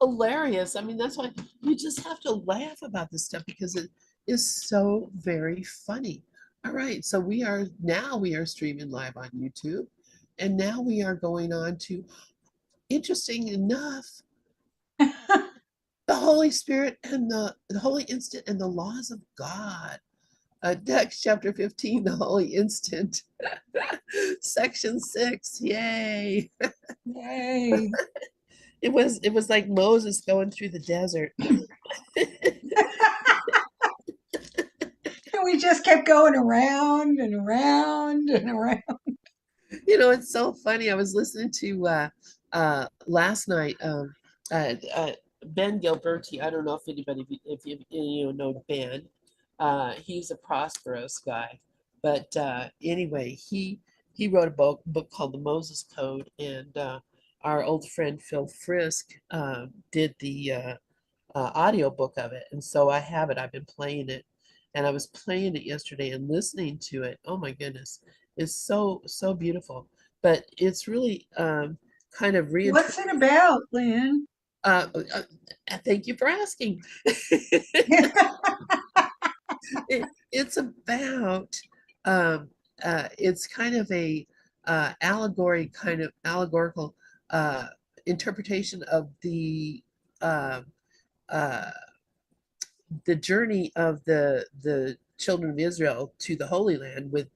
hilarious. I mean, that's why you just have to laugh about this stuff because it is so very funny. All right, so we are streaming live on YouTube, and now we are going on to, interesting enough, the Holy Spirit and the Holy Instant and the laws of God. Acts chapter 15, the Holy Instant, section 6. Yay! Yay. It was like Moses going through the desert. And we just kept going around and around and around. It's so funny. I was listening to last night, Ben Gilberti. I don't know if anybody, if you know Ben. He's a prosperous guy, but anyway, he wrote a book called The Moses Code, and our old friend Phil Frisk did the audio book of it, and so I have it. I've been playing it, and I was playing it yesterday and listening to it. Oh my goodness, it's so beautiful. But it's really kind of What's reinterpret. it about, Lynn? Thank you for asking. It's about it's kind of a kind of allegorical uh, interpretation of uh, uh, the journey of the children of Israel to the Holy Land with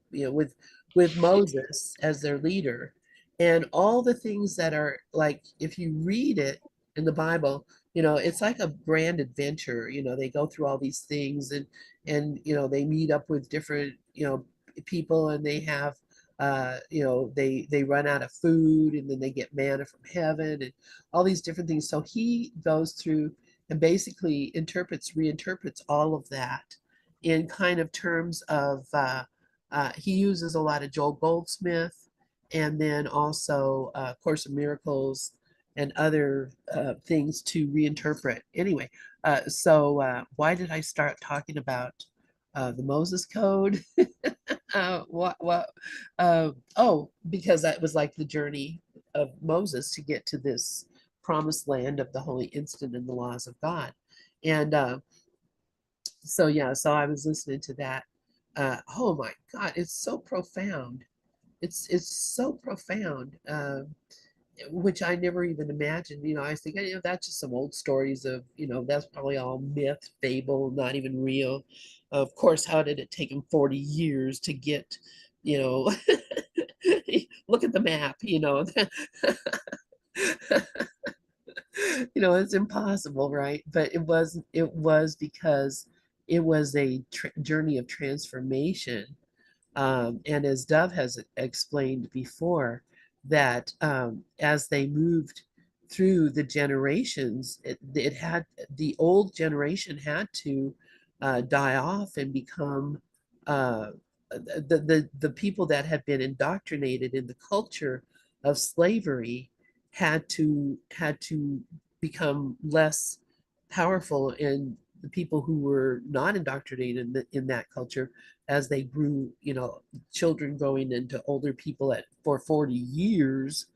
Moses as their leader, and all the things that are, like, if you read it in the Bible, it's like a grand adventure. They go through all these things, and they meet up with different people, and they have they run out of food, and then they get manna from heaven and all these different things. So he goes through and basically reinterprets all of that in kind of terms of, he uses a lot of Joel Goldsmith, and then also Course of Miracles and other things to reinterpret. Anyway, so why did I start talking about the Moses Code? What? Oh, because that was like the journey of Moses to get to this promised land of the Holy Instant and the laws of God. And so, yeah, so I was listening to that. Oh my God, it's so profound. It's so profound, which I never even imagined. I was thinking, that's just some old stories of, that's probably all myth, fable, not even real. Of course, how did it take him 40 years to get, you know, look at the map, it's impossible, right? But it was because it was a journey of transformation. And as Dove has explained before, that as they moved through the generations, it had the old generation had to die off and become the people that had been indoctrinated in the culture of slavery had to become less powerful, and the people who were not indoctrinated in that culture, as they grew, children growing into older people for 40 years,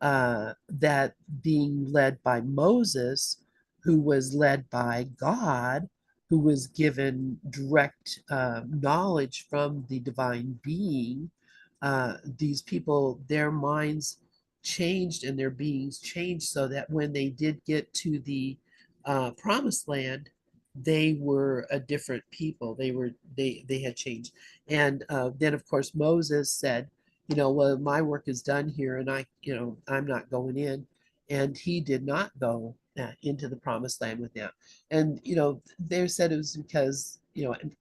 that being led by Moses, who was led by God, who was given direct knowledge from the divine being. These people, their minds changed and their beings changed, so that when they did get to the promised land, they were a different people. They had changed. And then of course Moses said, well, my work is done here, and I'm not going in. And he did not go into the promised land with them. And, they said it was because,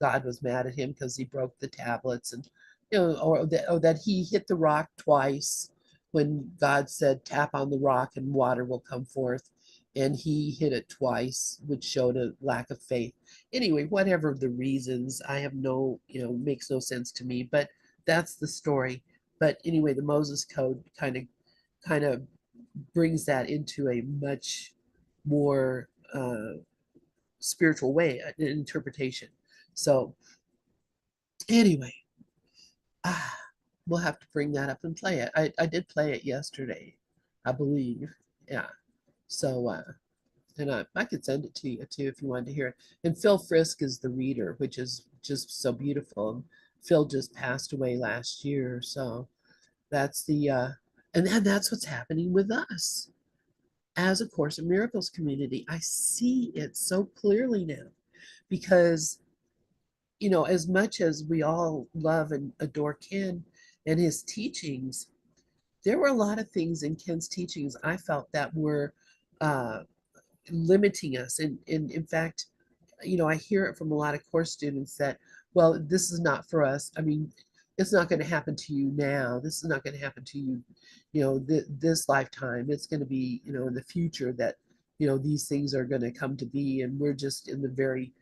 God was mad at him because he broke the tablets, and, or that he hit the rock twice when God said, tap on the rock and water will come forth. And he hit it twice, which showed a lack of faith. Anyway, whatever the reasons, I have no, makes no sense to me, but that's the story. But anyway, the Moses Code kind of brings that into a much more spiritual way, an interpretation. So anyway, ah, we'll have to bring that up and play it. I did play it yesterday, I believe. Yeah. So And I could send it to you too if you wanted to hear it. And Phil Frisk is the reader, which is just so beautiful. And Phil just passed away last year, so that's the and then that's what's happening with us as a Course in Miracles community. I see it so clearly now because, as much as we all love and adore Ken and his teachings, there were a lot of things in Ken's teachings I felt that were uh, limiting us. And in fact, I hear it from a lot of course students that, well, this is not for us. I mean, it's not going to happen to you now. This is not going to happen to you, this lifetime. It's going to be, in the future that, these things are going to come to be, and we're just in the very,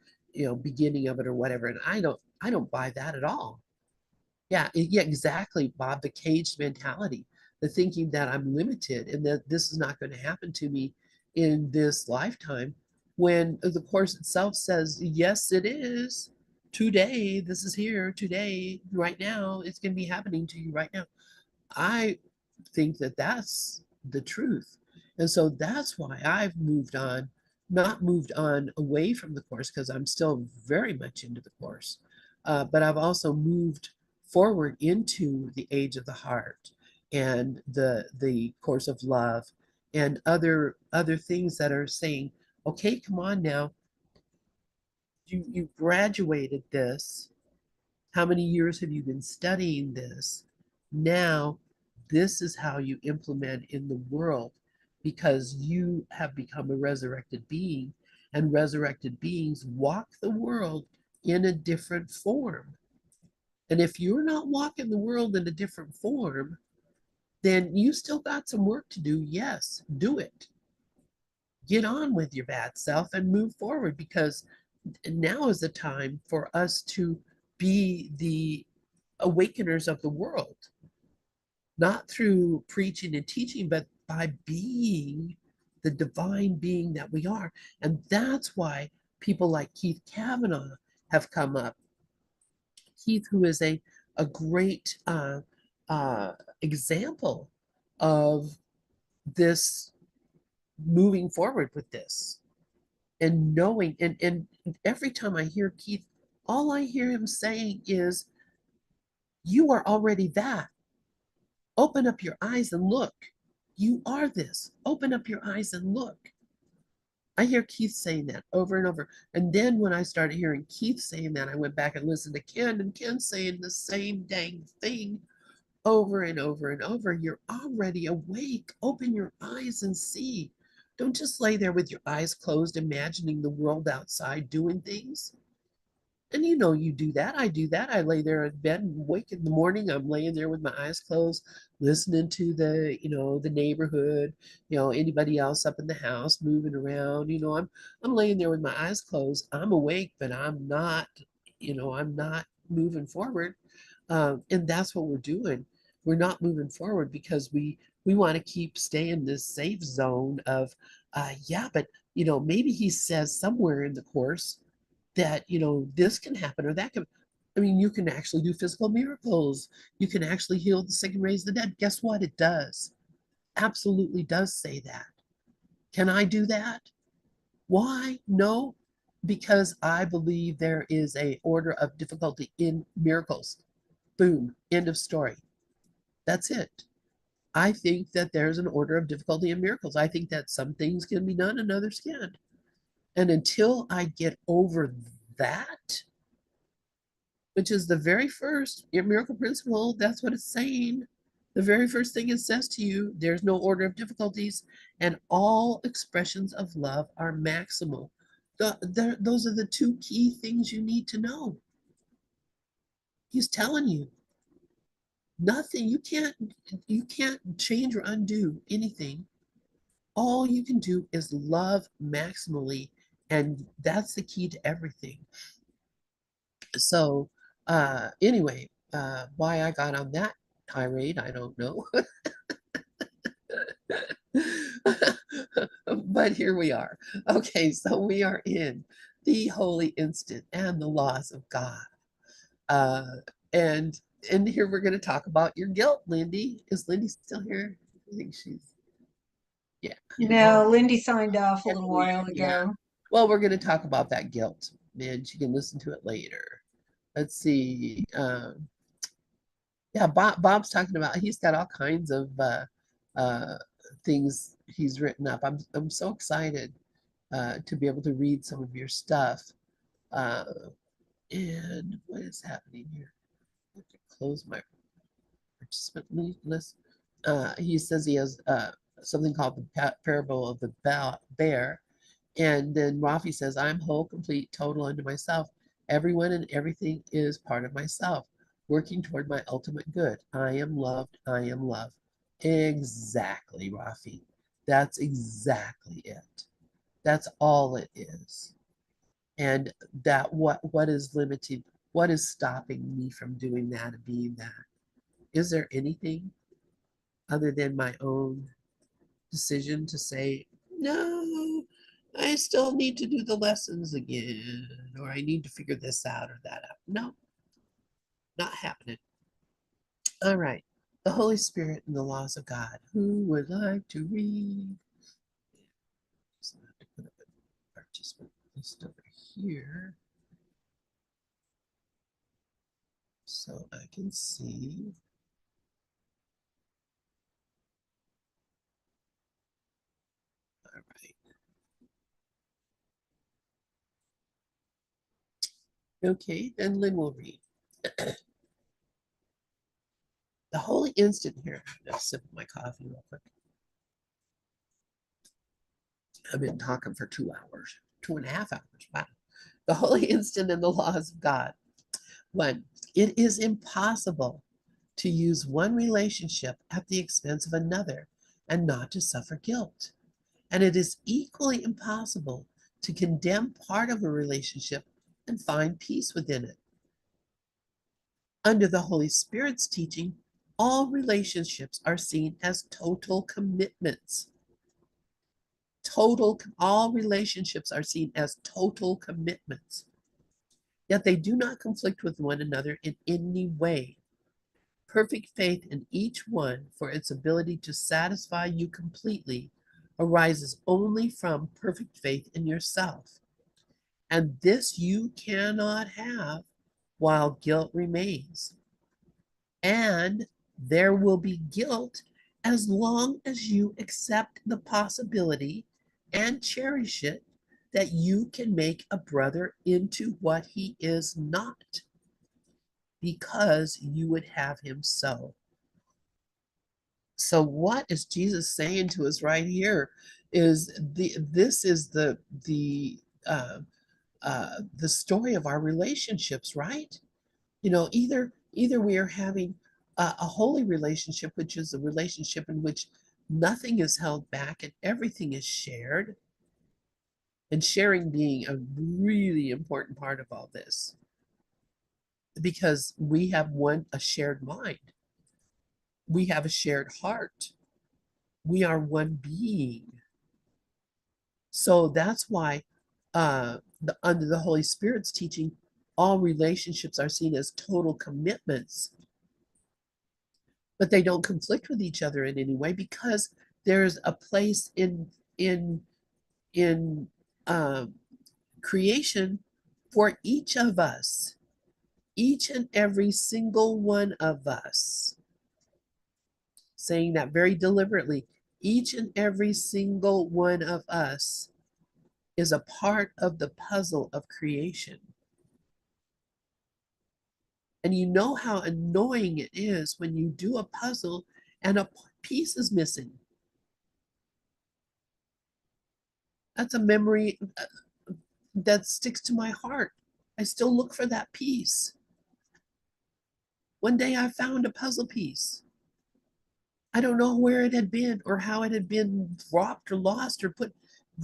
beginning of it or whatever. And I don't buy that at all. Yeah, yeah, exactly, Bob. The caged mentality, the thinking that I'm limited and that this is not going to happen to me in this lifetime, when the course itself says, yes, it is. Today, this is here today, right now. It's going to be happening to you right now. I think that that's the truth. And so that's why I've moved on, not moved on away from the course, because I'm still very much into the course, but I've also moved forward into the age of the heart and the course of love and other things that are saying, okay, come on now, you graduated this. How many years have you been studying this? Now, this is how you implement in the world, because you have become a resurrected being, and resurrected beings walk the world in a different form. And if you're not walking the world in a different form, then you still got some work to do. Yes, do it. Get on with your bad self and move forward, because now is the time for us to be the awakeners of the world, not through preaching and teaching, but by being the divine being that we are. And that's why people like Keith Kavanaugh have come up. Keith, who is a great uh, example of this, moving forward with this and knowing. And every time I hear Keith, all I hear him saying is, you are already that. Open up your eyes and look. You are this. Open up your eyes and look. I hear Keith saying that over and over. And then when I started hearing Keith saying that, I went back and listened to Ken, and Ken saying the same dang thing over and over and over. You're already awake. Open your eyes and see. Don't just lay there with your eyes closed, imagining the world outside doing things. And you do that. I do that. I lay there in bed and wake in the morning. I'm laying there with my eyes closed, listening to the neighborhood, anybody else up in the house moving around. I'm laying there with my eyes closed. I'm awake, but I'm not moving forward. And that's what we're doing. We're not moving forward because we want to keep staying in this safe zone of, yeah, but maybe he says somewhere in the course that this can happen or that can. I mean, you can actually do physical miracles. You can actually heal the sick and raise the dead. Guess what? It does. Absolutely does say that. Can I do that? Why? No, because I believe there is a order of difficulty in miracles. Boom. End of story. That's it. I think that there's an order of difficulty in miracles. I think that some things can be done and others can't. And until I get over that, which is the very first miracle principle, that's what it's saying. The very first thing it says to you, there's no order of difficulties, and all expressions of love are maximal. Those are the two key things you need to know. He's telling you nothing. You can't change or undo anything. All you can do is love maximally, and that's the key to everything. So anyway, why I got on that tirade, I don't know. But here we are. Okay, so we are in the holy instant and the laws of God. Uh, and and here we're going to talk about your guilt, Lindy. Is Lindy still here? I think she's, Yeah. No, Lindy signed off a little Emily, while yeah. ago. Well, we're going to talk about that guilt, and she can listen to it later. Let's see. Yeah, Bob's talking about. He's got all kinds of uh, things he's written up. I'm so excited to be able to read some of your stuff. Uh, and what is happening here? I have to close my participant list. He says he has something called the parable of the bear. And then Rafi says, I'm whole, complete, total unto myself. Everyone and everything is part of myself, working toward my ultimate good. I am loved. I am love. Exactly, Rafi. That's exactly it. That's all it is. And that what is limiting, what is stopping me from doing that and being that? Is there anything other than my own decision to say, no, I still need to do the lessons again, or I need to figure this out or that out? No, not happening. All right. The Holy Spirit and the laws of God. Who would like to read? So I have to put up a participant list over here so I can see. All right. Okay, then Lynn will read. The holy instant here. I'll sip my coffee real quick. I've been talking for 2 hours, 2.5 hours. Wow. The holy instant and the laws of God. One, it is impossible to use one relationship at the expense of another and not to suffer guilt. And it is equally impossible to condemn part of a relationship and find peace within it. Under the Holy Spirit's teaching, all relationships are seen as total commitments. All relationships are seen as total commitments. Yet they do not conflict with one another in any way. Perfect faith in each one for its ability to satisfy you completely arises only from perfect faith in yourself. And this you cannot have while guilt remains. And there will be guilt as long as you accept the possibility and cherish it that you can make a brother into what he is not because you would have him so. So what is Jesus saying to us right here is this is uh, the story of our relationships, right? Either we are having a holy relationship, which is a relationship in which nothing is held back and everything is shared, and sharing being a really important part of all this because we have a shared mind, we have a shared heart, we are one being. So that's why under the Holy Spirit's teaching, all relationships are seen as total commitments, but they don't conflict with each other in any way because there's a place in uh, creation for each of us, each and every single one of us. Saying that very deliberately, each and every single one of us is a part of the puzzle of creation. And you know how annoying it is when you do a puzzle and a piece is missing. That's a memory that sticks to my heart. I still look for that piece. One day I found a puzzle piece. I don't know where it had been or how it had been dropped or lost or put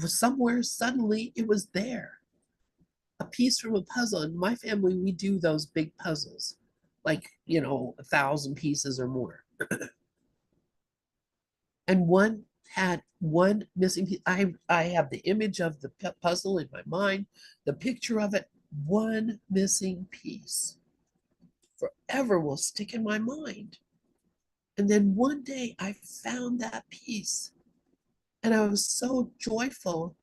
somewhere. Suddenly it was there. A piece from a puzzle. In my family, we do those big puzzles, like, 1,000 pieces or more. And one had one missing piece. I have the image of the puzzle in my mind, the picture of it, one missing piece. Forever will stick in my mind. And then one day I found that piece And I was so joyful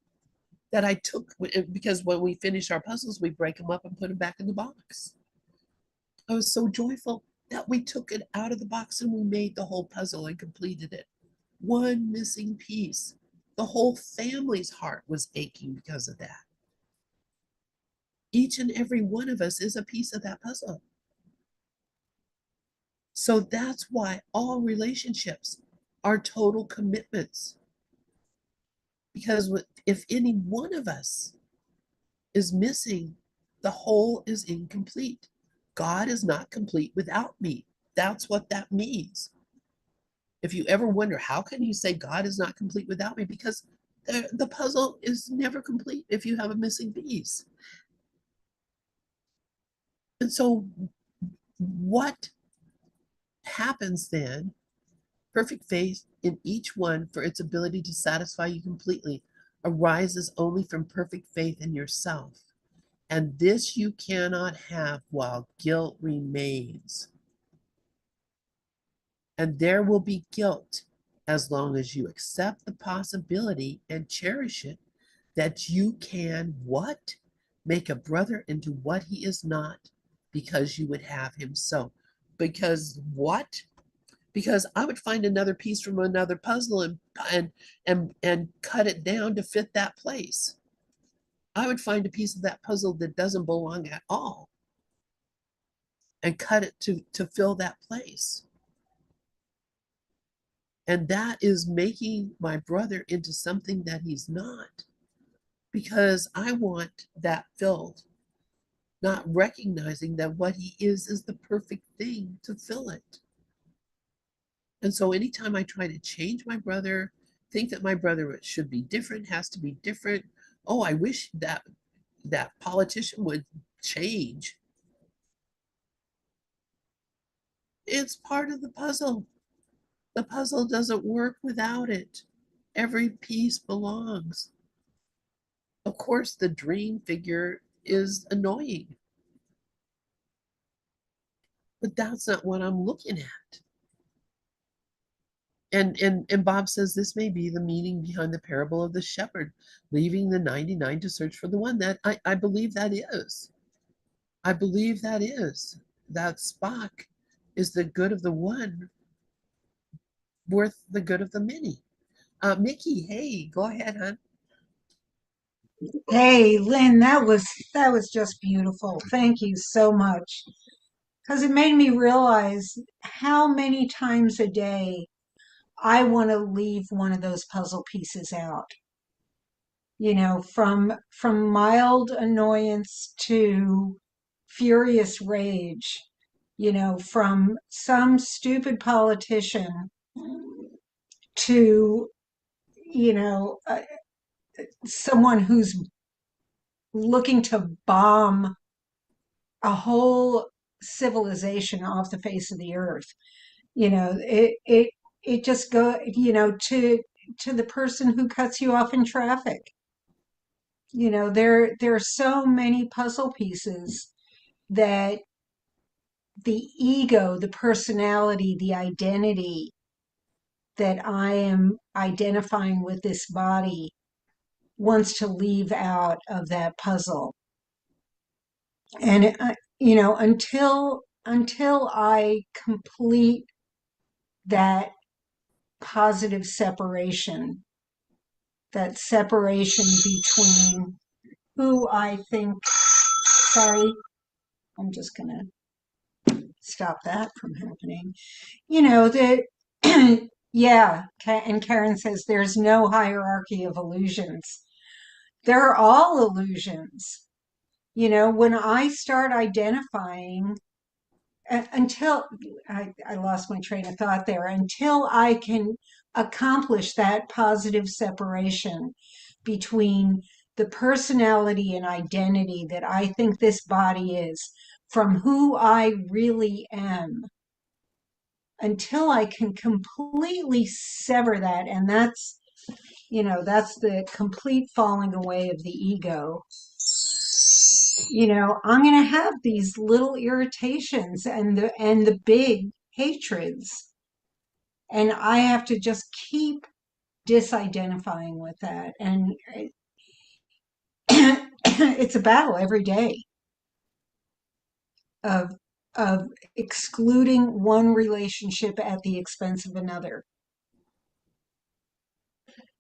that I took, because when we finish our puzzles, we break them up and put them back in the box. I was so joyful that we took it out of the box and we made the whole puzzle and completed it. One missing piece. The whole family's heart was aching because of that. Each and every one of us is a piece of that puzzle. So that's why all relationships are total commitments. Because if any one of us is missing, the whole is incomplete. God is not complete without me. That's what that means. If you ever wonder, how can you say God is not complete without me? Because the puzzle is never complete if you have a missing piece. And so, what happens then? Perfect faith in each one for its ability to satisfy you completely arises only from perfect faith in yourself. And this you cannot have while guilt remains. And there will be guilt as long as you accept the possibility and cherish it that you can what? Make a brother into what he is not because you would have him so. Because what? Because I would find another piece from another puzzle and cut it down to fit that place. I would find a piece of that puzzle that doesn't belong at all and cut it to fill that place. And that is making my brother into something that he's not because I want that filled, not recognizing that what he is the perfect thing to fill it. And so anytime I try to change my brother, think that my brother should be different, has to be different. Oh, I wish that politician would change. It's part of the puzzle. The puzzle doesn't work without it. Every piece belongs. Of course, the dream figure is annoying, but that's not what I'm looking at. And Bob says this may be the meaning behind the parable of the shepherd, leaving the 99 to search for the one. That I believe that is. I believe that is. That Spock is the good of the one worth the good of the many. Mickey, hey, go ahead, hon. Hey, Lynn, that was just beautiful. Thank you so much. Because it made me realize how many times a day I want to leave one of those puzzle pieces out. From mild annoyance to furious rage, from some stupid politician to, you know, uh, someone who's looking to bomb a whole civilization off the face of the earth. It just to the person who cuts you off in traffic. There are so many puzzle pieces that the ego, the personality, the identity that I am identifying with this body wants to leave out of that puzzle. And until I complete that positive separation, that separation between who I think, sorry, I'm just going to stop that from happening. That, yeah, and Karen says there's no hierarchy of illusions. They're all illusions. When I start identifying, until I lost my train of thought there, until I can accomplish that positive separation between the personality and identity that I think this body is from who I really am, until I can completely sever that, and that's the complete falling away of the ego. I'm going to have these little irritations and the big hatreds, and I have to just keep disidentifying with that. And it's a battle every day of excluding one relationship at the expense of another,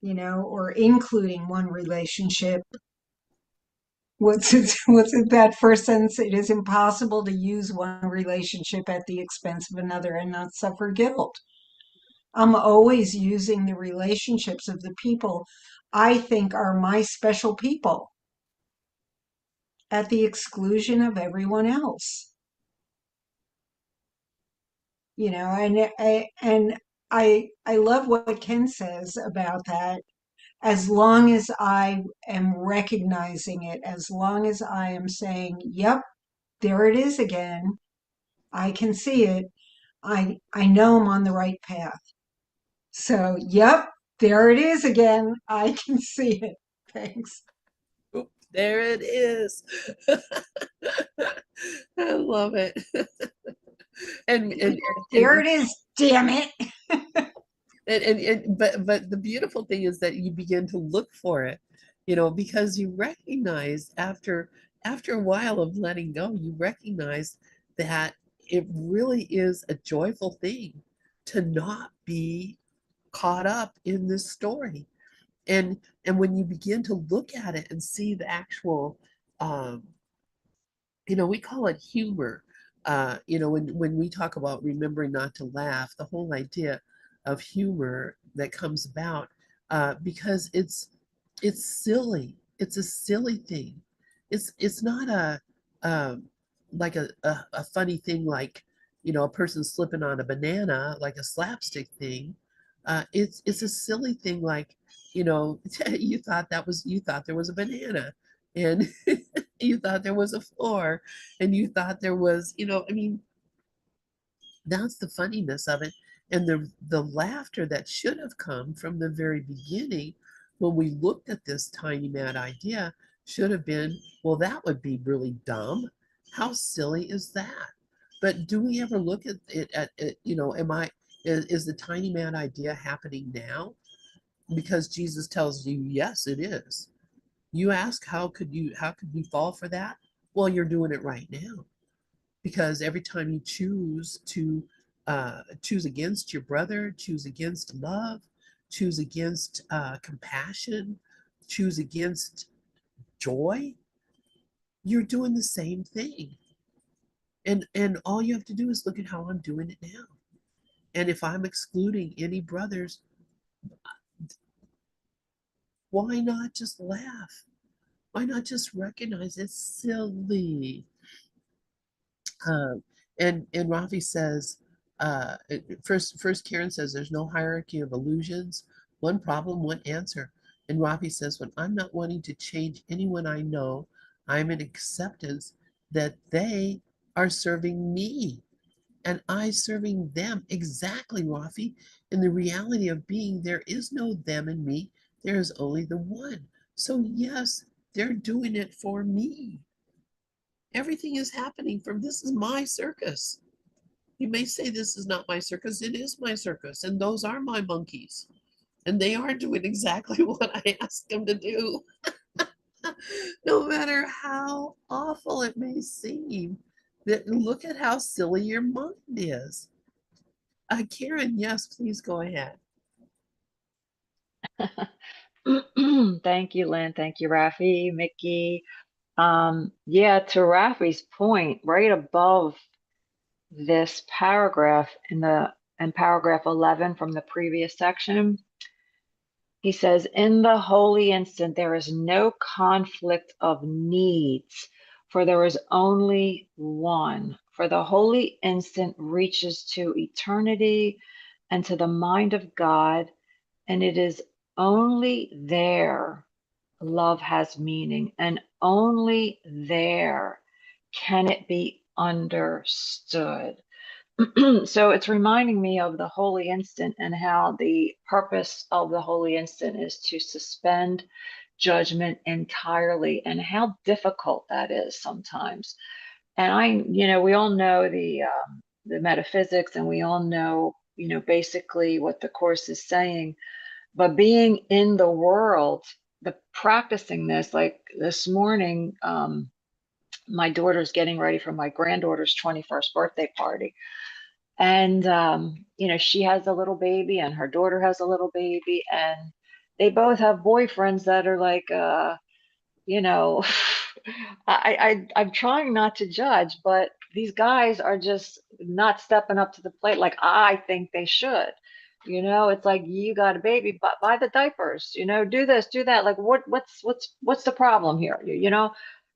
or including one relationship. What's it that first sentence? It is impossible to use one relationship at the expense of another and not suffer guilt. I'm always using the relationships of the people I think are my special people at the exclusion of everyone else. And I love what Ken says about that. As long as I am recognizing it, as long as I am saying, "Yep, there it is again. I can see it. I know I'm on the right path." So, yep, there it is again. I can see it. Thanks. Oop, there it is. I love it. There it is, damn it. But the beautiful thing is that you begin to look for it, because you recognize after a while of letting go, you recognize that it really is a joyful thing to not be caught up in this story. And when you begin to look at it and see the actual, um, we call it humor. When we talk about remembering not to laugh, the whole idea of humor that comes about, because it's silly. It's a silly thing. It's not um, like a funny thing, like a person slipping on a banana, like a slapstick thing. It's a silly thing, like you thought there was a banana, and you thought there was a floor, and you thought there was, I mean, that's the funniness of it. And the laughter that should have come from the very beginning when we looked at this tiny mad idea should have been, well, that would be really dumb. How silly is that? But do we ever look at it at it, is the tiny mad idea happening now? Because Jesus tells you, yes, it is. You ask, how could you fall for that? Well, you're doing it right now, because every time you choose against your brother, choose against love, choose against compassion, choose against joy, you're doing the same thing. And all you have to do is look at how I'm doing it now. And if I'm excluding any brothers, why not just laugh? Why not just recognize it's silly? Um, and Rafi says, first Karen says there's no hierarchy of illusions. One problem, one answer. And Rafi says, when I'm not wanting to change anyone I know, I'm in acceptance that they are serving me and I serving them. Exactly, Rafi. In the reality of being, there is no them and me. There is only the one. So yes, they're doing it for me. Everything is happening from this is my circus. You may say this is not my circus. It is my circus, and those are my monkeys. And they are doing exactly what I asked them to do, no matter how awful it may seem. That look at how silly your mind is. Karen, yes, please go ahead. Thank you, Lynn. Thank you, Rafi, Mickey. Yeah, to Rafi's point, right above this paragraph in paragraph 11 from the previous section, he says, in the holy instant, there is no conflict of needs, for there is only one. For the holy instant reaches to eternity and to the mind of God, and it is only there love has meaning, and only there can it be understood. So it's reminding me of the holy instant and how the purpose of the holy instant is to suspend judgment entirely, and how difficult that is sometimes. And we all know the metaphysics, and we all know, basically what the course is saying. But being in the world, the practicing this, like this morning, my daughter's getting ready for my granddaughter's 21st birthday party. And, she has a little baby and her daughter has a little baby, and they both have boyfriends that are like, you know, I'm trying not to judge, but these guys are just not stepping up to the plate like I think they should. It's like you got a baby, but buy the diapers, do this, do that. Like what's the problem here?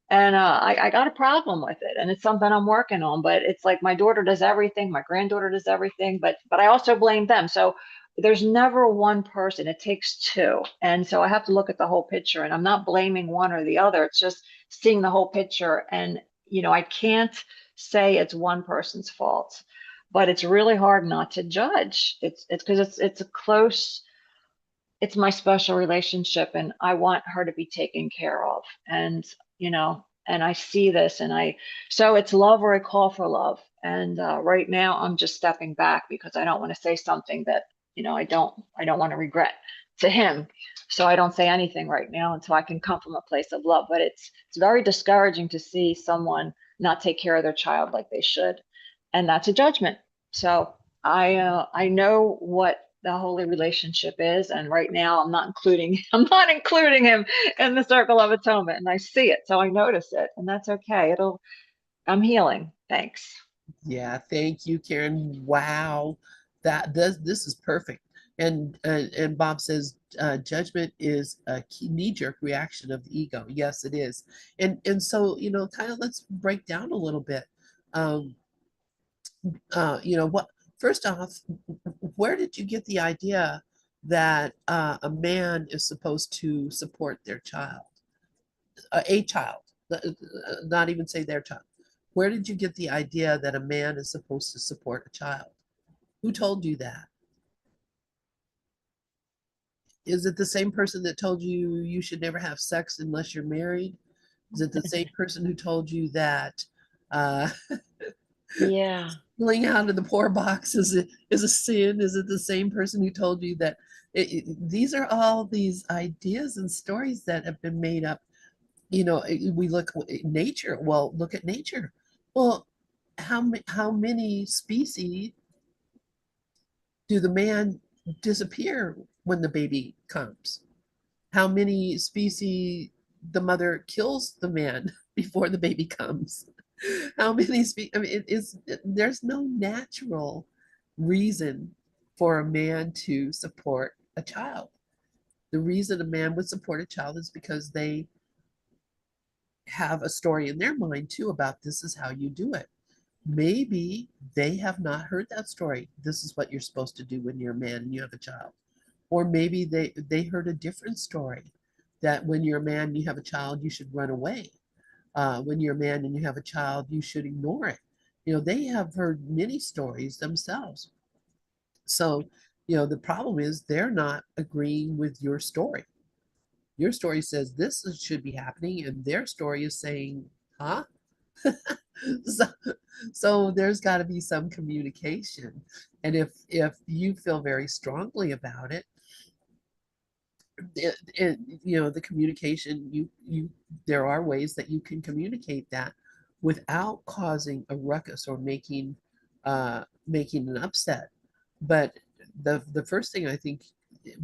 And I got a problem with it, and it's something I'm working on. But it's like my daughter does everything, my granddaughter does everything, but I also blame them. So there's never one person; it takes two, and so I have to look at the whole picture. And I'm not blaming one or the other; it's just seeing the whole picture. And I can't say it's one person's fault, but it's really hard not to judge. It's because it's a close, it's my special relationship, and I want her to be taken care of. And, and I see this, so it's love or a call for love. And right now I'm just stepping back because I don't want to say something that, I don't want to regret to him. So I don't say anything right now until I can come from a place of love. But it's very discouraging to see someone not take care of their child like they should. And that's a judgment. So I know what the holy relationship is, and right now I'm not including I'm not including him in the circle of atonement, and I see it, so I notice it, and that's okay. I'm healing. Thanks. Yeah, thank you, Karen. Wow, this is perfect. And Bob says judgment is a knee-jerk reaction of the ego. Yes, it is. And so kind of let's break down a little bit. Um, what? First off, where did you get the idea that a man is supposed to support their child, a child, not even say their child? Where did you get the idea that a man is supposed to support a child? Who told you that? Is it the same person that told you you should never have sex unless you're married? Is it the same person who told you that uh, Yeah. stealing out of the poor box is a sin? Is it the same person who told you that these are all these ideas and stories that have been made up? We look at nature. Well, look at nature. Well, how many species do the man disappear when the baby comes? How many species the mother kills the man before the baby comes? How many species? I mean, there's no natural reason for a man to support a child. The reason a man would support a child is because they have a story in their mind too about this is how you do it. Maybe they have not heard that story. This is what you're supposed to do when you're a man and you have a child. Or maybe they heard a different story that when you're a man and you have a child, you should run away. When you're a man and you have a child, you should ignore it. They have heard many stories themselves. So, the problem is they're not agreeing with your story. Your story says should be happening, and their story is saying, huh? so, so there's got to be some communication. And if you feel very strongly about it, the communication, you there are ways that you can communicate that without causing a ruckus or making an upset. But the first thing I think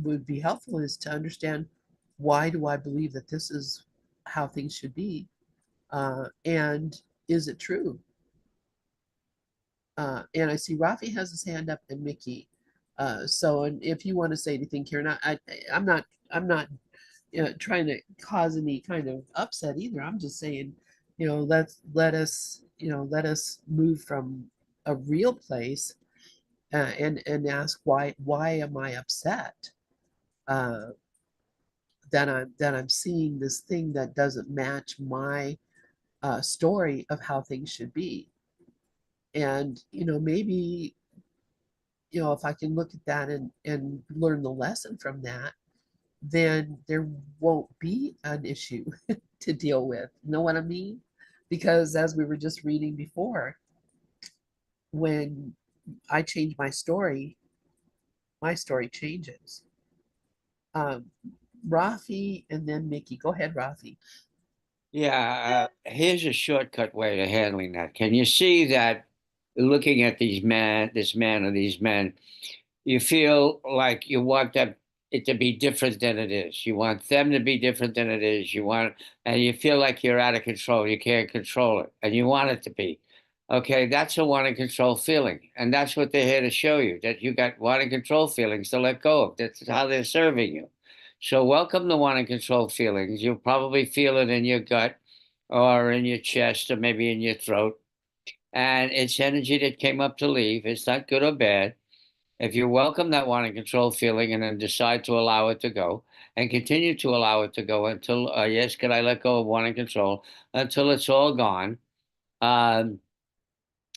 would be helpful is to understand, why do I believe that this is how things should be, and is it true? And I see Rafi has his hand up, and Mickey. And if you want to say anything, Karen, I'm not trying to cause any kind of upset either. I'm just saying, let us move from a real place, and ask, why am I upset, uh, that I'm seeing this thing that doesn't match my story of how things should be. And maybe if I can look at that and learn the lesson from that, then there won't be an issue to deal with. You know what I mean? Because as we were just reading before, when I change my story changes. Rafi and then Mickey. Go ahead, Rafi. Yeah, here's a shortcut way to handling that. Can you see that looking at this man or these men, you feel like you want it to be different than it is. You want them to be different than it is. And you feel like you're out of control. You can't control it, and you want it to be. Okay, that's a want to control feeling, and that's what they're here to show you that you got want to control feelings to let go of. That's how they're serving you. So welcome the want to control feelings. You'll probably feel it in your gut, or in your chest, or maybe in your throat, and it's energy that came up to leave. It's not good or bad. If you welcome that want to control feeling and then decide to allow it to go and continue to allow it to go until, yes, can I let go of want to control until it's all gone, um,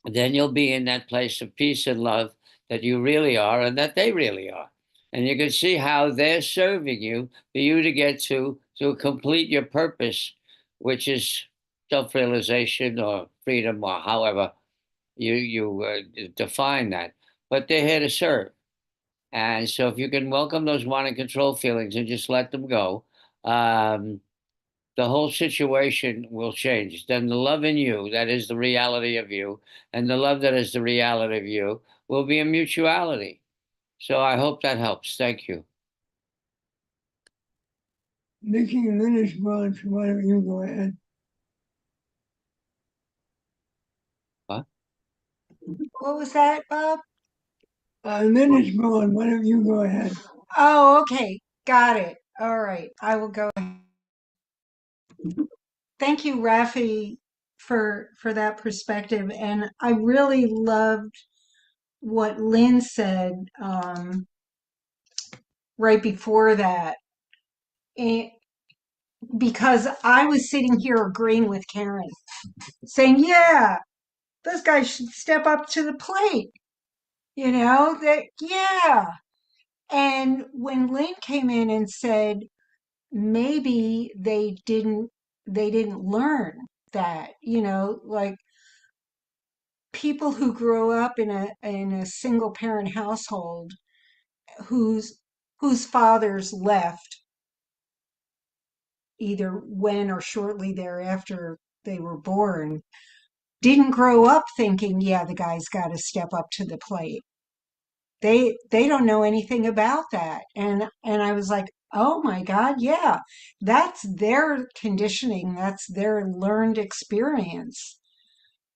then you'll be in that place of peace and love that you really are and that they really are. And you can see how they're serving you for you to get to complete your purpose, which is self-realization or freedom or however you define that. But they're here to serve. And so if you can welcome those want and control feelings and just let them go, um, the whole situation will change. Then the love in you, that is the reality of you, and the love that is the reality of you will be a mutuality. So I hope that helps. Thank you. Mickey and Lynn is gone, so why don't you go ahead? What? What was that, Bob? Lynn is gone, why don't you go ahead? Oh, okay. Got it. All right. I will go. Thank you, Rafi, for that perspective. And I really loved what Lynn said right before that. And because I was sitting here agreeing with Karen, saying, yeah, those guys should step up to the plate. Yeah. And when Lynn came in and said, maybe they didn't learn that, like people who grow up in a single parent household whose fathers left either when or shortly thereafter they were born, didn't grow up thinking, yeah, the guy's got to step up to the plate. They don't know anything about that. And I was like, oh my God, yeah, that's their conditioning, that's their learned experience.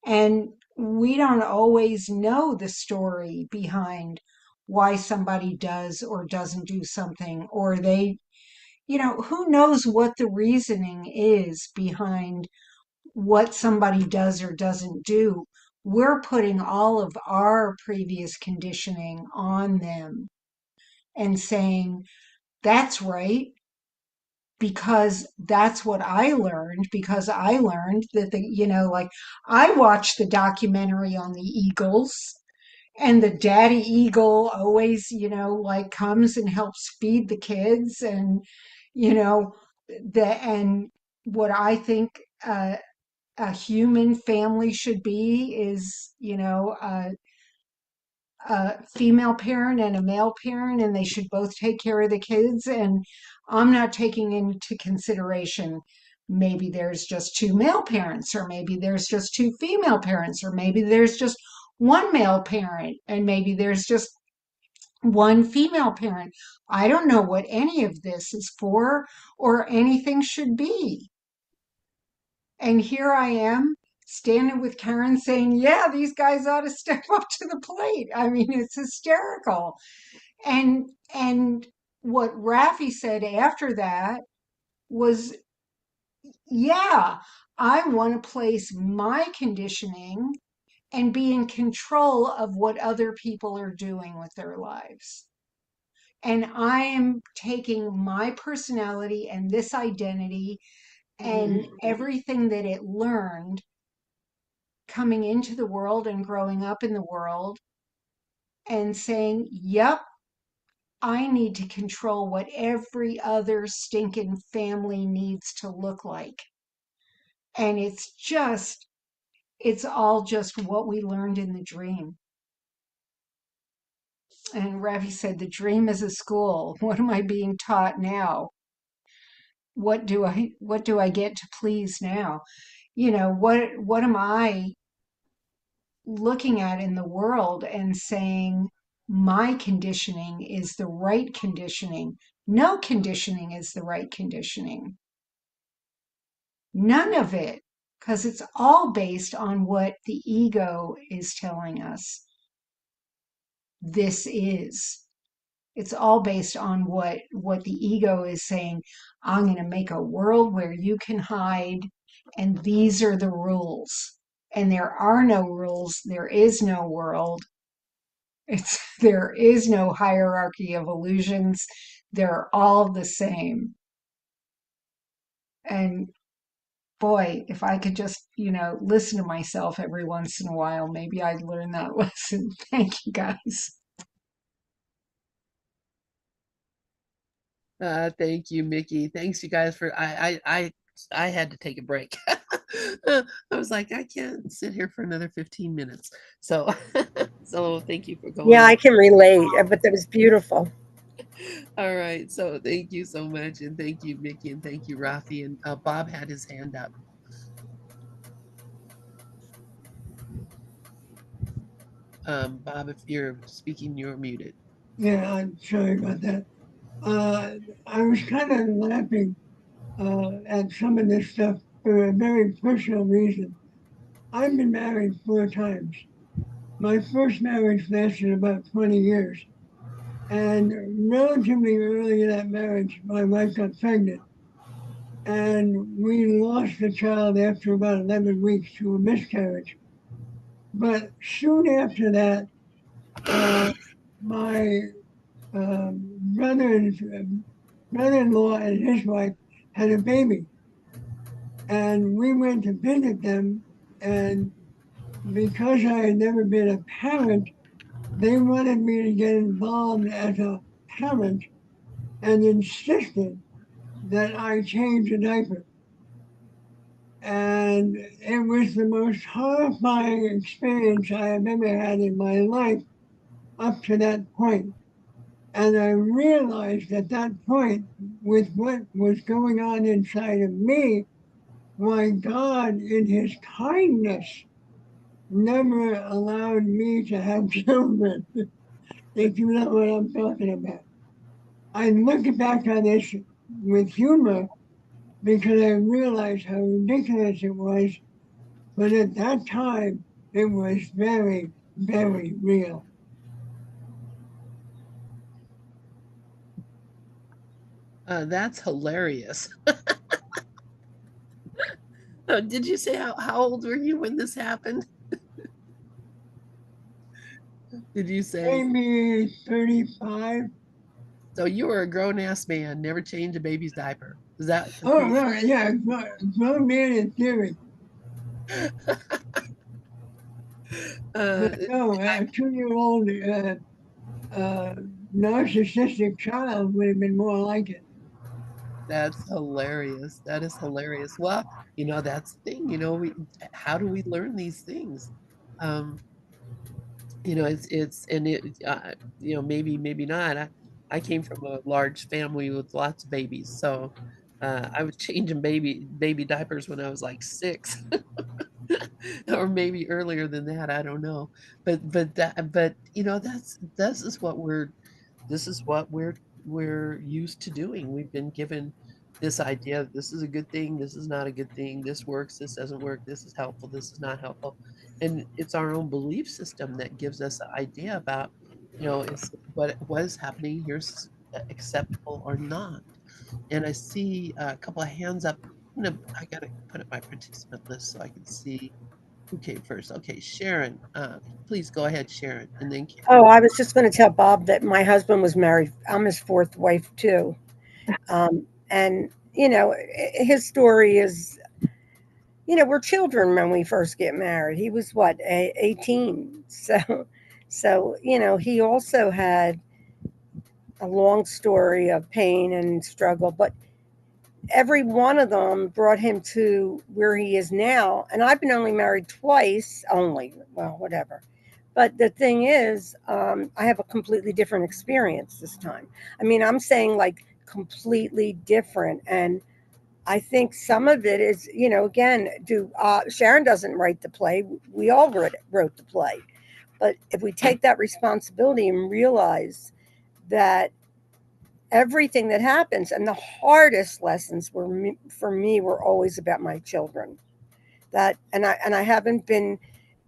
And we don't always know the story behind why somebody does or doesn't do something, or who knows what the reasoning is behind what somebody does or doesn't do. We're putting all of our previous conditioning on them and saying, that's right, because that's what I learned, because I learned that like I watched the documentary on the Eagles, and the daddy eagle always, like comes and helps feed the kids, and you know and what I think a human family should be is, a female parent and a male parent, and they should both take care of the kids. And I'm not taking into consideration maybe there's just two male parents, or maybe there's just two female parents, or maybe there's just one male parent, and maybe there's just one female parent. I don't know what any of this is for or anything should be. And here I am standing with Karen saying, yeah, these guys ought to step up to the plate. I mean, it's hysterical. And what Raffi said after that was, yeah, I want to place my conditioning and be in control of what other people are doing with their lives. And I am taking my personality and this identity and everything that it learned coming into the world and growing up in the world and saying, yep, I need to control what every other stinking family needs to look like. And it's all just what we learned in the dream. And Ravi said, the dream is a school. What am I being taught now? What do I get to please now? What am I looking at in the world and saying my conditioning is the right conditioning? No conditioning is the right conditioning. None of it, because it's all based on what the ego is telling us this is. It's all based on what the ego is saying. I'm going to make a world where you can hide, and these are the rules. And there are no rules. There is no world. There is no hierarchy of illusions. They're all the same. And boy, if I could just, listen to myself every once in a while, maybe I'd learn that lesson. Thank you, guys. Thank you, Mickey. Thanks, you guys, for I had to take a break. I was like, I can't sit here for another 15 minutes. So so thank you for going Yeah, on. I can relate, but that was beautiful. All right. So thank you so much. And thank you, Mickey, and thank you, Rafi. And Bob had his hand up. Bob, if you're speaking, you're muted. Yeah, I'm sorry about that. I was kind of laughing at some of this stuff for a very personal reason. I've been married 4 times. My first marriage lasted about 20 years. And relatively early in that marriage, my wife got pregnant. And we lost the child after about 11 weeks to a miscarriage. But soon after that, my brother-in-law and his wife had a baby. And we went to visit them. And because I had never been a parent, they wanted me to get involved as a parent and insisted that I change a diaper. And it was the most horrifying experience I have ever had in my life up to that point. And I realized at that point, with what was going on inside of me, why God, in His kindness, never allowed me to have children, if you know what I'm talking about. I look back on this with humor because I realized how ridiculous it was, but at that time, it was very, very real. That's hilarious. Did you say how old were you when this happened? Did you say Maybe 35. so? You were a grown ass man, never changed a baby's diaper. Is that Oh, pretty? right, yeah, grown man in theory. Uh, But no, a 2-year-old uh, narcissistic child would have been more like it. That's hilarious. That is hilarious. Well, that's the thing, how do we learn these things? Um, it's and it maybe not. I came from a large family with lots of babies, so I was changing baby diapers when I was like 6. Or maybe earlier than that, I don't know. But that's this is what we're used to doing. We've been given this idea that this is a good thing, this is not a good thing, this works, this doesn't work, this is helpful, this is not helpful. And it's our own belief system that gives us an idea about, is what is happening here's acceptable or not. And I see a couple of hands up. I gotta put up my participant list so I can see who came first. Okay, Sharon, please go ahead, Sharon, and then Karen. Oh, I was just going to tell Bob that my husband was married. I'm his fourth wife too, and his story is, we're children when we first get married. He was what, 18, so he also had a long story of pain and struggle, but every one of them brought him to where he is now. And I've been only married twice, only, well, whatever. But the thing is, I have a completely different experience this time. I mean, I'm saying like completely different. And I think some of it is, again, Sharon doesn't write the play. We all wrote the play. But if we take that responsibility and realize that everything that happens, and the hardest lessons for me were always about my children. That and I haven't been,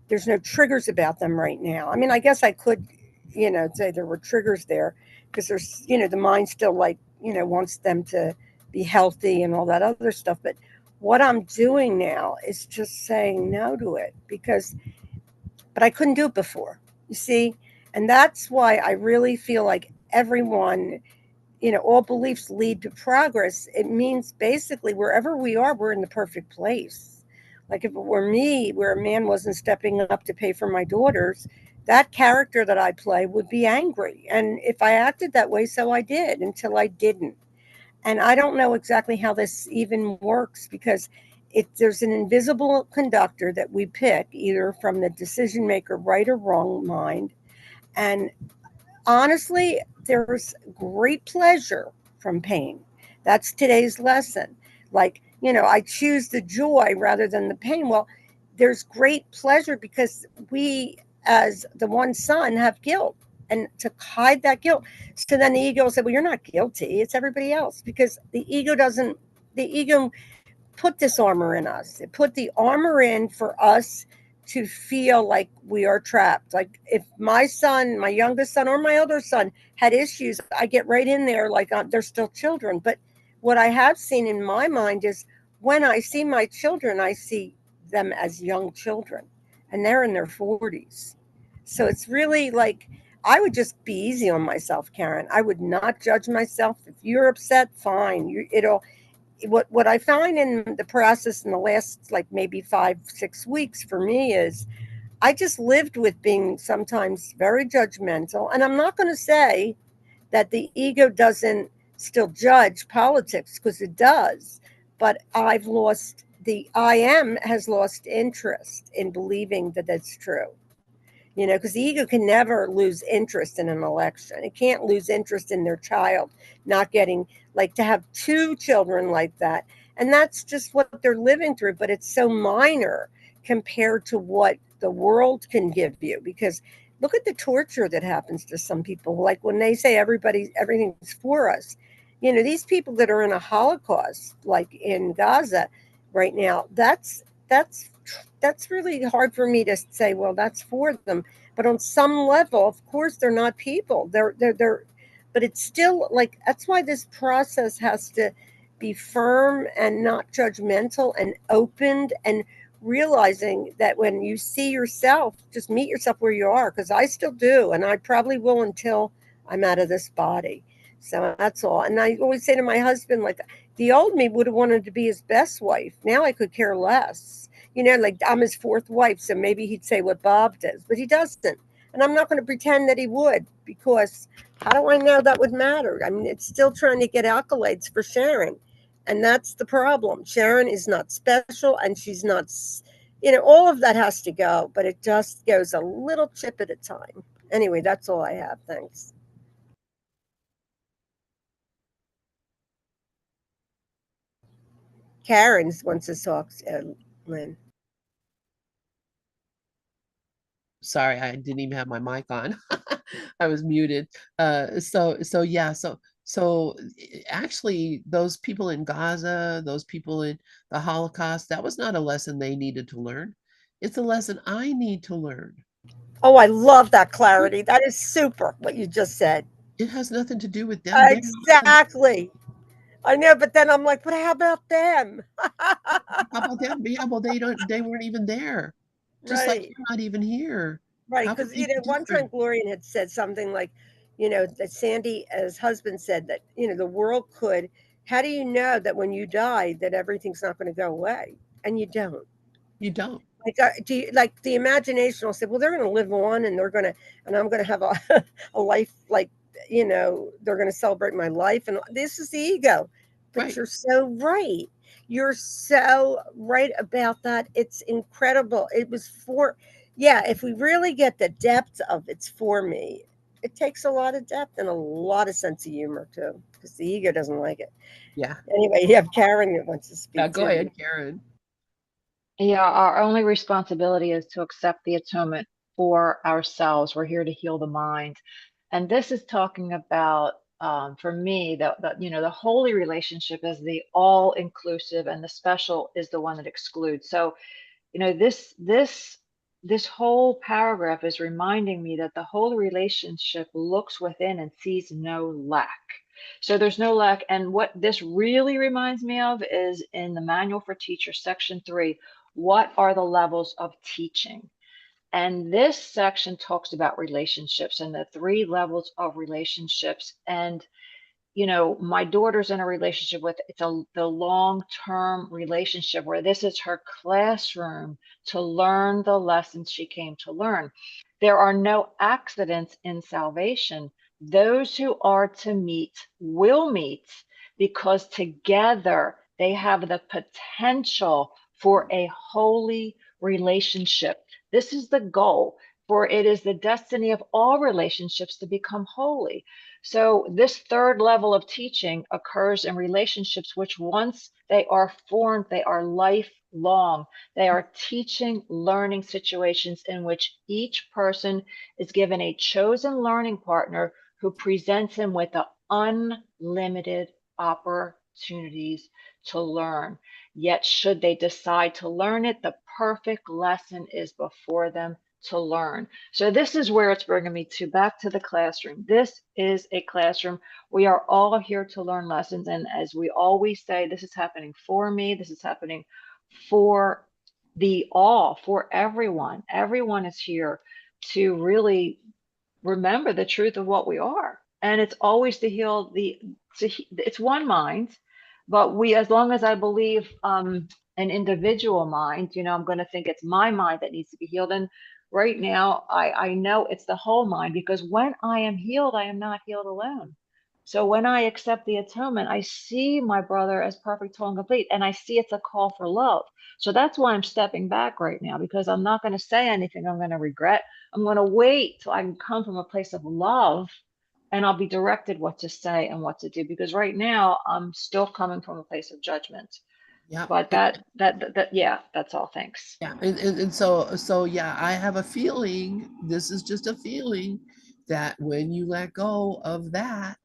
there's no triggers about them right now. I mean, I guess I could, say there were triggers there because there's, the mind still like, wants them to be healthy and all that other stuff. But what I'm doing now is just saying no to it but I couldn't do it before, you see? And that's why I really feel like everyone, all beliefs lead to progress. It means basically wherever we are, we're in the perfect place. Like if it were me, where a man wasn't stepping up to pay for my daughters, that character that I play would be angry. And if I acted that way, so I did until I didn't. And I don't know exactly how this even works because there's an invisible conductor that we pick either from the decision maker, right or wrong mind. And honestly, there's great pleasure from pain. That's today's lesson. Like, I choose the joy rather than the pain. Well, there's great pleasure because we, as the one son, have guilt. And to hide that guilt. So then the ego will say, well, you're not guilty. It's everybody else. Because the ego put this armor in us. It put the armor in for us to feel like we are trapped. Like if my son, my youngest son, or my older son had issues, I get right in there like they're still children. But what I have seen in my mind is when I see my children, I see them as young children and they're in their 40s. So it's really like I would just be easy on myself, Karen. I would not judge myself. If you're upset, fine. It'll what I find in the process in the last like maybe 5 6 weeks for me is I just lived with being sometimes very judgmental. And I'm not going to say that the ego doesn't still judge politics because it does, but I've lost the I am has lost interest in believing that that's true. Because the ego can never lose interest in an election. It can't lose interest in their child not getting, like, to have two children like that. And that's just what they're living through. But it's so minor compared to what the world can give you. Because look at the torture that happens to some people. Like when they say everything's for us. These people that are in a Holocaust, like in Gaza right now, that's really hard for me to say, well, that's for them. But on some level, of course, they're not people. But it's still like, that's why this process has to be firm and not judgmental and opened and realizing that when you see yourself, just meet yourself where you are. Cause I still do. And I probably will until I'm out of this body. So that's all. And I always say to my husband, like the old me would have wanted to be his best wife. Now I could care less. Like I'm his fourth wife, so maybe he'd say what Bob does, but he doesn't. And I'm not going to pretend that he would because how do I know that would matter? I mean, it's still trying to get accolades for Sharon. And that's the problem. Sharon is not special and she's not, all of that has to go, but it just goes a little chip at a time. Anyway, that's all I have. Thanks. Karen wants to talk, Lynn. Sorry, I didn't even have my mic on. I was muted. So yeah, so actually those people in Gaza, those people in the Holocaust, that was not a lesson they needed to learn. It's a lesson I need to learn. Oh, I love that clarity. That is super what you just said. It has nothing to do with them. They're not. Exactly. I know, but then I'm like, but how about them? How about them? Yeah, well, they weren't even there. Just like Right. you're not even here. Right. How could Because, they be one time different? Glorian had said something like, that Sandy, as husband, said that, the world could. How do you know that when you die, that everything's not going to go away? And you don't. You don't. Like, do you, like the imagination will say, well, they're going to live on and and I'm going to have a life like, they're going to celebrate my life. And this is the ego. But Right. you're so right. You're so right about that. It's incredible. It was for, yeah, if we really get the depth of it's for me, it takes a lot of depth and a lot of sense of humor too, because the ego doesn't like it. Yeah. Anyway, you have Karen that wants to speak Go too. ahead, Karen. Yeah, our only responsibility is to accept the atonement for ourselves. We're here to heal the mind. And this is talking about, for me, the holy relationship is the all inclusive, and the special is the one that excludes. So, this whole paragraph is reminding me that the holy relationship looks within and sees no lack. So there's no lack. And what this really reminds me of is in the Manual for Teachers, section 3, what are the levels of teaching? And this section talks about relationships and the 3 levels of relationships. And my daughter's in a relationship with the long-term relationship where this is her classroom to learn the lessons she came to learn. There are no accidents in salvation. Those who are to meet will meet because together they have the potential for a holy relationship. This is the goal, for it is the destiny of all relationships to become holy. So this 3rd level of teaching occurs in relationships which once they are formed, they are lifelong. They are teaching, learning situations in which each person is given a chosen learning partner who presents him with the unlimited opportunities to learn. Yet should they decide to learn it, the perfect lesson is before them to learn. So this is where it's bringing me to back to the classroom. This is a classroom. We are all here to learn lessons. And as we always say, this is happening for me. This is happening for for everyone. Everyone is here to really remember the truth of what we are. And it's always to heal it's one mind, but as long as I believe an individual mind, I'm going to think it's my mind that needs to be healed. And right now, I know it's the whole mind, because when I am healed, I am not healed alone. So when I accept the atonement, I see my brother as perfect, whole, and complete, and I see it's a call for love. So that's why I'm stepping back right now, because I'm not going to say anything I'm going to regret. I'm going to wait till I can come from a place of love, and I'll be directed what to say and what to do, because right now I'm still coming from a place of judgment. Yeah. But yeah, that's all. Thanks. Yeah, and so yeah, I have a feeling, this is just a feeling, that when you let go of that,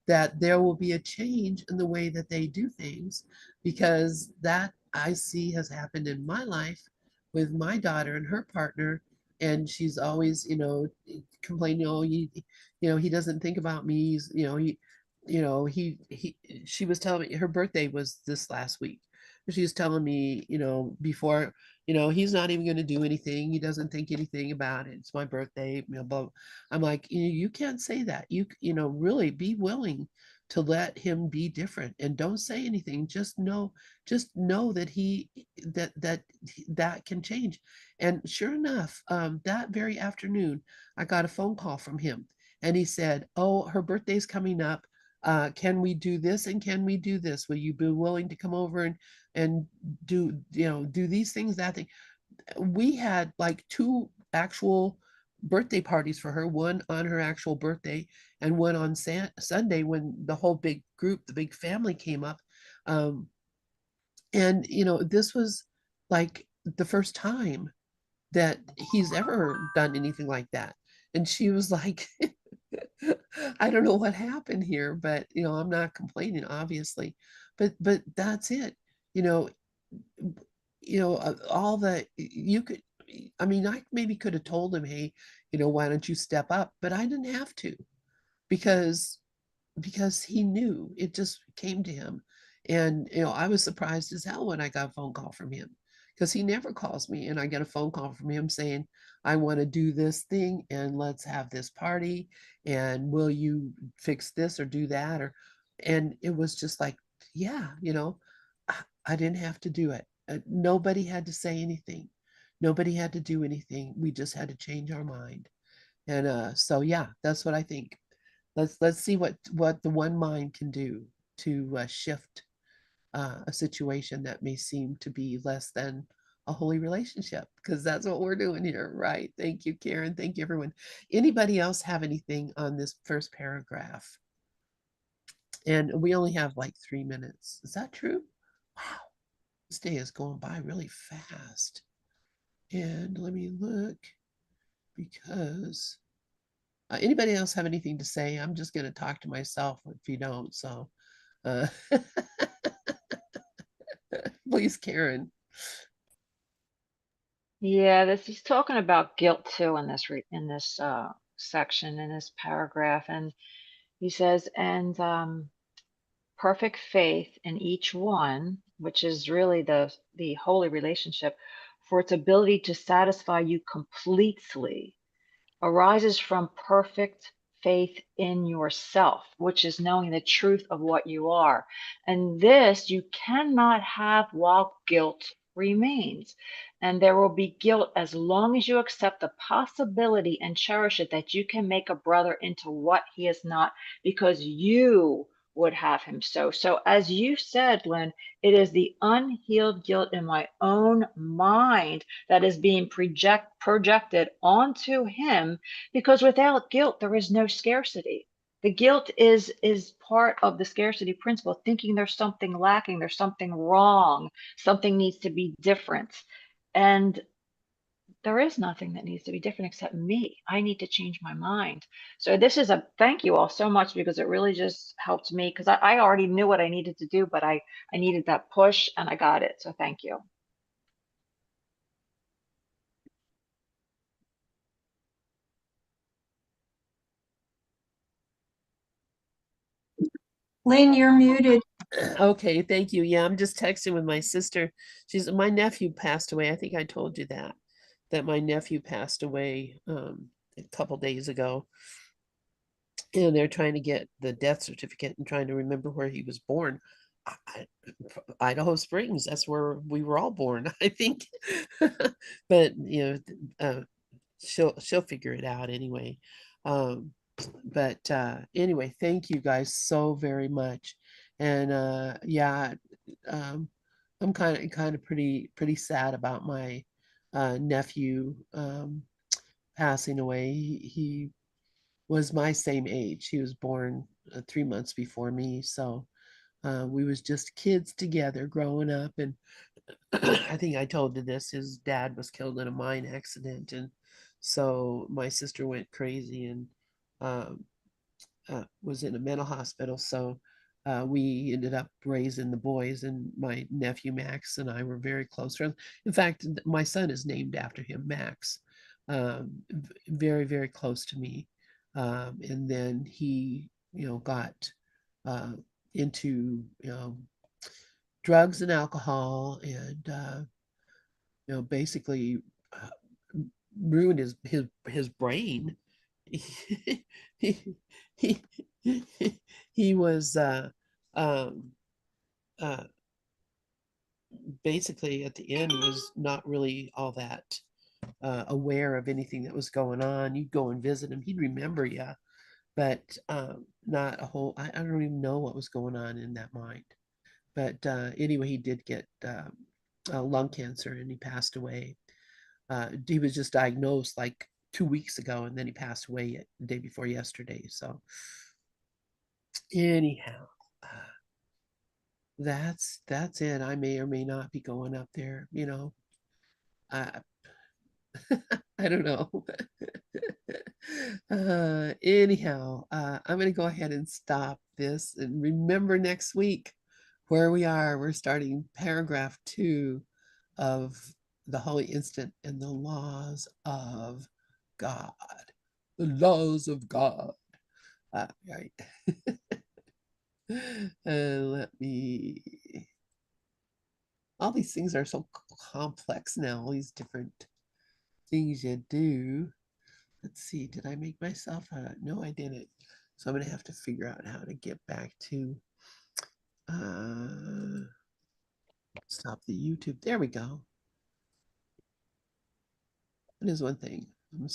that there will be a change in the way that they do things, because that I see has happened in my life with my daughter and her partner, and she's always, complaining, oh, he doesn't think about me, she was telling me her birthday was this last week. She was telling me, before, he's not even going to do anything. He doesn't think anything about it. It's my birthday, blah. I'm like, you can't say that. Really be willing to let him be different, and don't say anything. Just know that that can change. And sure enough, that very afternoon, I got a phone call from him, and he said, "Oh, her birthday's coming up. Can we do this and can we do this? Will you be willing to come over and do these things, that thing?" We had like 2 actual birthday parties for her, one on her actual birthday and one on Sunday, when the whole big group, the big family, came up. um, and this was like the first time that he's ever done anything like that. And she was like, I don't know what happened here, but I'm not complaining, obviously. But that's it. You know, all the you could. I mean, I maybe could have told him, hey, why don't you step up? But I didn't have to, because he knew, it just came to him. And I was surprised as hell when I got a phone call from him, because he never calls me, and I get a phone call from him saying, I want to do this thing, and let's have this party, and will you fix this or do that, and it was just like, yeah, I didn't have to do it. Nobody had to say anything. Nobody had to do anything. We just had to change our mind. And so yeah, that's what I think. Let's see what the one mind can do to shift a situation that may seem to be less than a holy relationship, because that's what we're doing here, right? Thank you, Karen. Thank you, everyone. Anybody else have anything on this first paragraph? And we only have like 3 minutes. Is that true? Wow, this day is going by really fast. And let me look, because anybody else have anything to say? I'm just going to talk to myself if you don't. So uh, please, Karen. Yeah, this he's talking about guilt too in this section in this paragraph, and he says, and perfect faith in each one, which is really the holy relationship, for its ability to satisfy you completely, arises from perfect faith in yourself, which is knowing the truth of what you are. And this you cannot have while guilt remains. And there will be guilt as long as you accept the possibility and cherish it that you can make a brother into what he is not, because you would have him so. So, as you said, Lynn, it is the unhealed guilt in my own mind that is being projected onto him, because without guilt there is no scarcity. The guilt is part of the scarcity principle, thinking there's something lacking, there's something wrong, something needs to be different. And there is nothing that needs to be different except me. I need to change my mind. So this is a thank you all so much, because it really just helped me, because I already knew what I needed to do, but I needed that push and I got it. So thank you. Lynn, you're muted. Okay, thank you. Yeah, I'm just texting with my sister. My nephew passed away. I think I told you that my nephew passed away a couple days ago. And they're trying to get the death certificate and trying to remember where he was born. Idaho Springs, that's where we were all born, I think. But she'll figure it out anyway. But anyway, thank you guys so very much. And yeah, I'm kind of pretty sad about my nephew passing away. He was my same age. He was born 3 months before me, so we was just kids together growing up. And I think I told you this. His dad was killed in a mine accident, and so my sister went crazy and um, was in a mental hospital. So we ended up raising the boys, and my nephew Max and I were very close friends. In fact, my son is named after him, Max. Very, very close to me. And then he, got uh, into, drugs and alcohol, and basically uh, ruined his brain. he, he, he was um, uh, basically at the end was not really all that aware of anything that was going on. You'd go and visit him, he'd remember you, but not a whole. I don't even know what was going on in that mind. But anyway, he did get lung cancer, and he passed away. He was just diagnosed like 2 weeks ago, and then he passed away the day before yesterday. So anyhow, that's it. I may or may not be going up there. Uh, I don't know. Anyhow, I'm going to go ahead and stop this, and remember next week where we are. We're starting paragraph 2 of the Holy Instant and the laws of God. The laws of God. Right. Let me. All these things are so complex now, all these different things you do. Let's see, did I make myself? No, I didn't. So I'm going to have to figure out how to get back to stop the YouTube. There we go. That is one thing. I'm